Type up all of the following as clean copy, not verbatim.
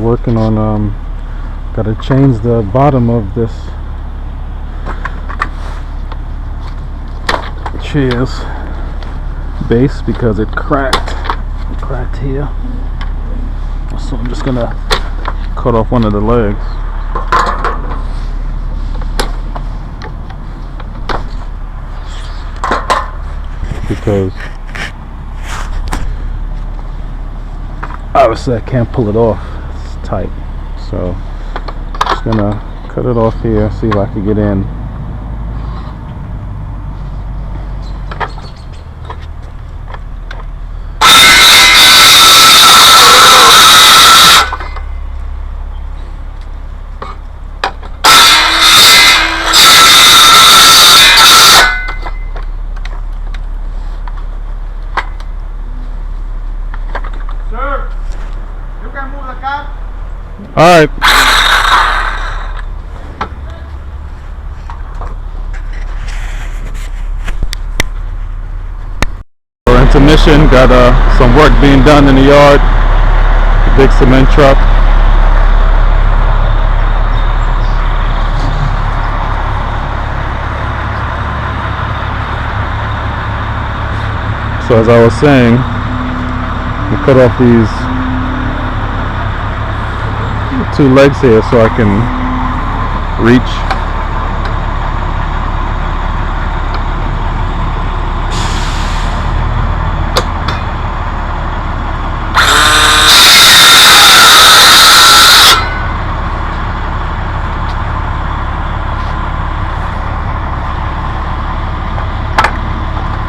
working on gotta change the bottom of this chair's base because it cracked here. So I'm just gonna cut off one of the legs. Because obviously I can't pull it off, it's tight. So just gonna cut it off here, see if I can get in. Alright. For intermission, got some work being done in the yard. The big cement truck. So as I was saying, we cut off these two legs here so I can reach.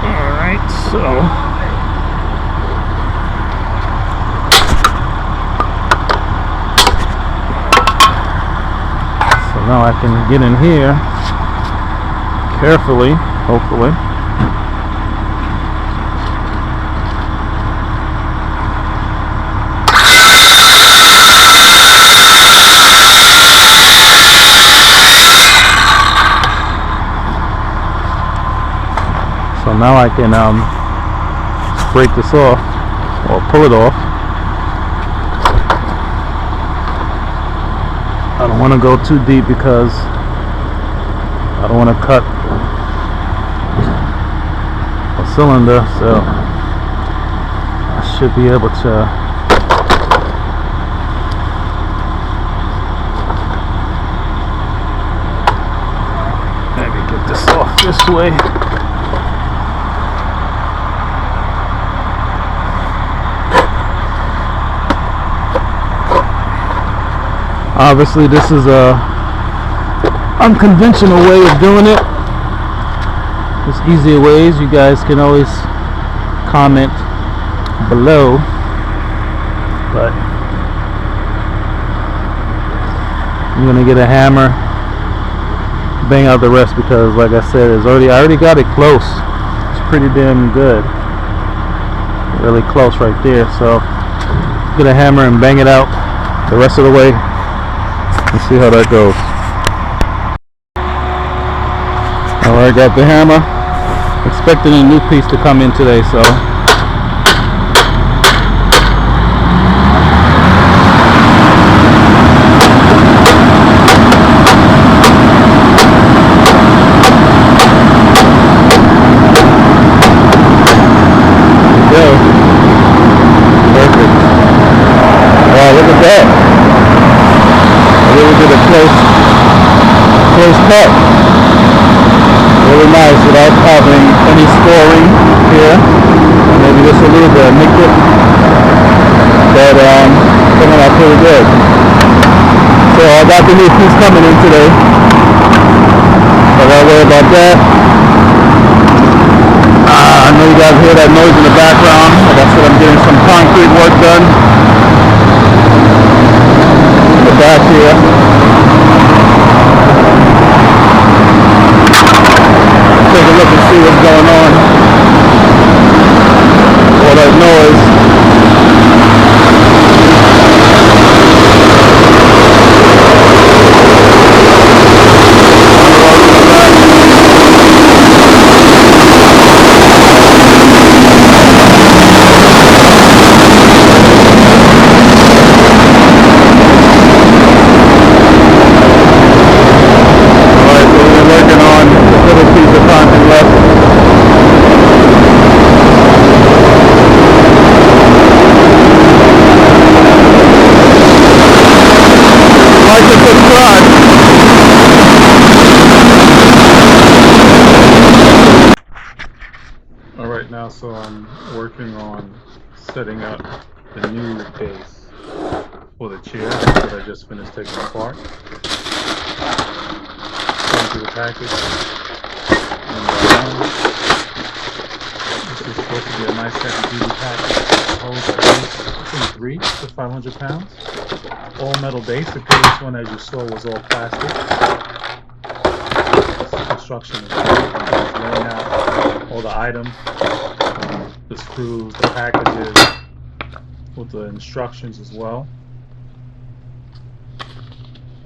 All right, so now I can get in here carefully, hopefully. So now I can break this off or pull it off. I don't want to go too deep because I don't want to cut a cylinder, so I should be able to maybe get this off this way. Obviously this is a unconventional way of doing it. There's easier ways. You guys can always comment below, but I'm gonna get a hammer, bang out the rest, because like I said, I already got it close. It's pretty damn good, really close right there. So get a hammer and bang it out the rest of the way. Let's see how that goes. Alright, got the hammer. Expecting a new piece to come in today, so there we go. Perfect. Wow, look at that. Really did a close cut. Really nice without having any scoring here. Maybe just a little bit, nicked it. But coming out pretty good. So I got the new piece coming in today. I gotta worry about that. I know you guys hear that noise in the background. Like I said, I'm getting some concrete work done. Back here. Take a look and see what's going on. All that noise. Alright, now so I'm working on setting up the new base for the chair that I just finished taking apart. Going through the package. This is supposed to be a nice heavy duty package. It holds at least, I think, 3 to 500 pounds. All metal base. The previous one, as you saw, was all plastic. This construction is great. I'm just laying out all the items, the screws, the packages, with the instructions as well.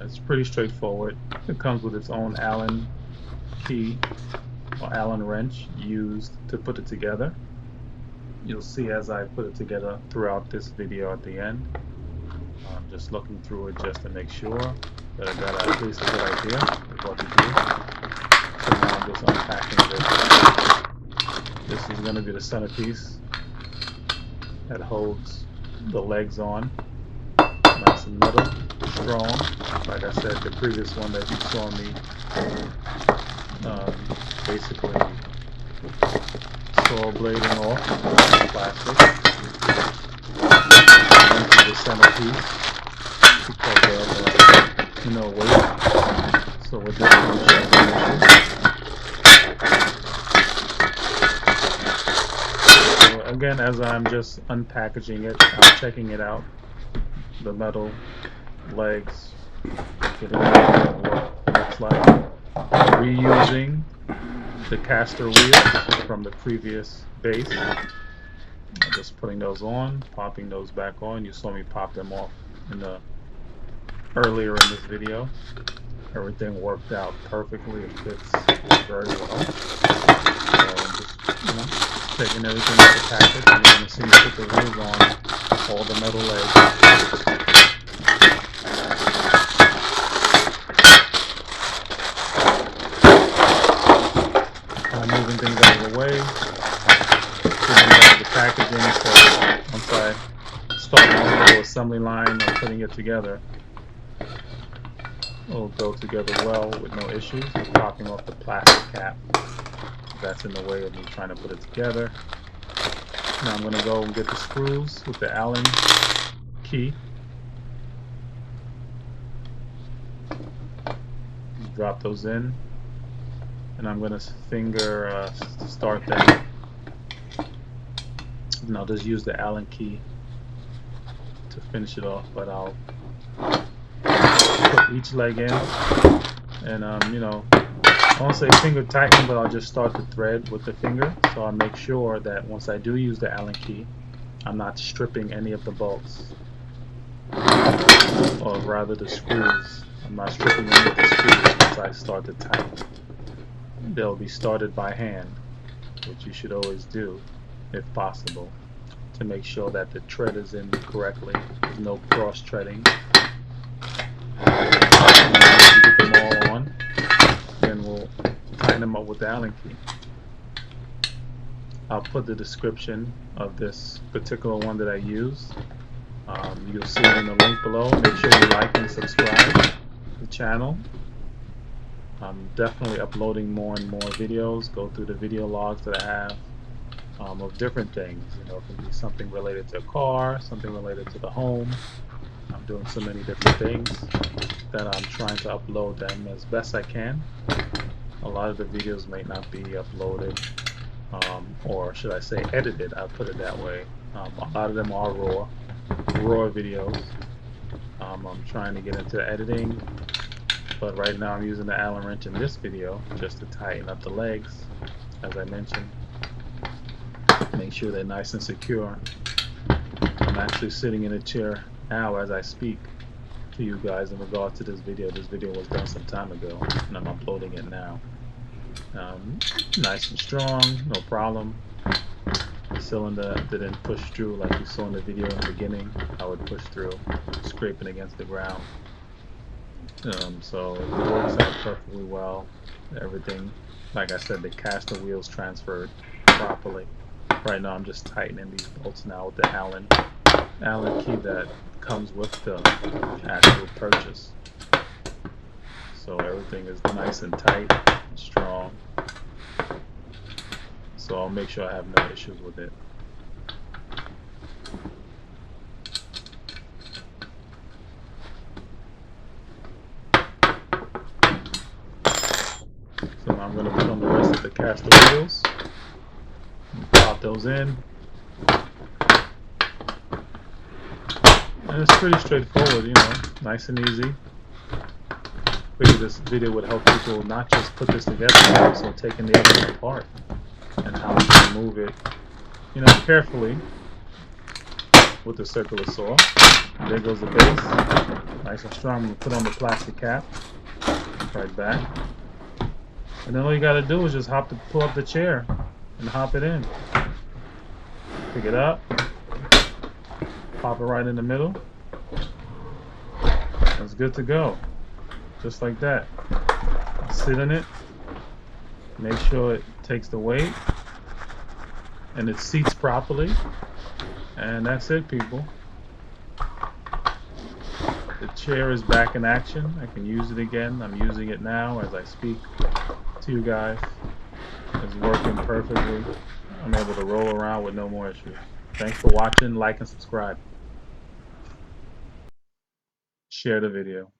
It's pretty straightforward. It comes with its own Allen key or Allen wrench used to put it together. You'll see as I put it together throughout this video at the end. I'm just looking through it just to make sure that I got at least a good idea of what to do. So now I'm just unpacking this. This is going to be the centerpiece that holds the legs on. Nice and metal, strong. Like I said, the previous one that you saw me basically saw blading off plastic into the centerpiece because of weight. So with this one, shouldn't be an issue. So again, as I'm just unpackaging it, I'm checking it out. The metal legs, getting an idea of what it looks like. Reusing the caster wheels from the previous base. Just putting those on, popping those back on. You saw me pop them off earlier in this video. Everything worked out perfectly. It fits very well. So I'm just, taking everything out of the package, and you're going to see me put the wheels on all the metal legs. Moving things out of the way, getting out of the packaging, so once I start my own little assembly line or putting it together, it'll go together well with no issues. I'm popping off the plastic cap that's in the way of me trying to put it together. Now I'm going to go and get the screws with the Allen key. Drop those in. And I'm going to finger start them. And I'll just use the Allen key to finish it off, but I'll put each leg in, and I won't say finger tighten, but I'll just start the thread with the finger, so I'll make sure that once I do use the Allen key, I'm not stripping any of the bolts, or rather the screws. I'm not stripping any of the screws once I start to tighten. They'll be started by hand, which you should always do if possible, to make sure that the tread is in correctly. There's no cross treading. Once you get them all on, then we'll tighten them up with the Allen key. I'll put the description of this particular one that I use. You'll see it in the link below. Make sure you like and subscribe to the channel. I'm definitely uploading more and more videos. Go through the video logs that I have of different things. It can be something related to a car, something related to the home. I'm doing so many different things that I'm trying to upload them as best I can. A lot of the videos may not be uploaded, or should I say edited, I'll put it that way. A lot of them are raw videos. I'm trying to get into editing, but right now I'm using the Allen wrench in this video just to tighten up the legs, as I mentioned. Make sure they're nice and secure. I'm actually sitting in a chair now as I speak to you guys in regards to this video. This video was done some time ago, and I'm uploading it now. Nice and strong, no problem. The cylinder didn't push through like you saw in the video in the beginning. I would push through, scraping against the ground. So it works out perfectly well. Everything, like I said, the caster wheels transferred properly. Right now I'm just tightening these bolts now with the Allen key that comes with the actual purchase. So everything is nice and tight and strong. so I'll make sure I have no issues with it. So now I'm going to put on the rest of the caster wheels. Pop those in. And it's pretty straightforward, you know, nice and easy. Figured this video would help people not just put this together, but also taking the oven apart and how to remove it, you know, carefully with the circular saw. There goes the base, nice and strong. I'm going to put on the plastic cap right back. And then all you got to do is just pull up the chair and hop it in. Pick it up, pop it right in the middle. It's good to go. Just like that. Sit in it. Make sure it takes the weight and it seats properly. And that's it, people. The chair is back in action. I can use it again. I'm using it now as I speak to you guys. It's working perfectly. I'm able to roll around with no more issues. Thanks for watching. Like and subscribe. Share the video.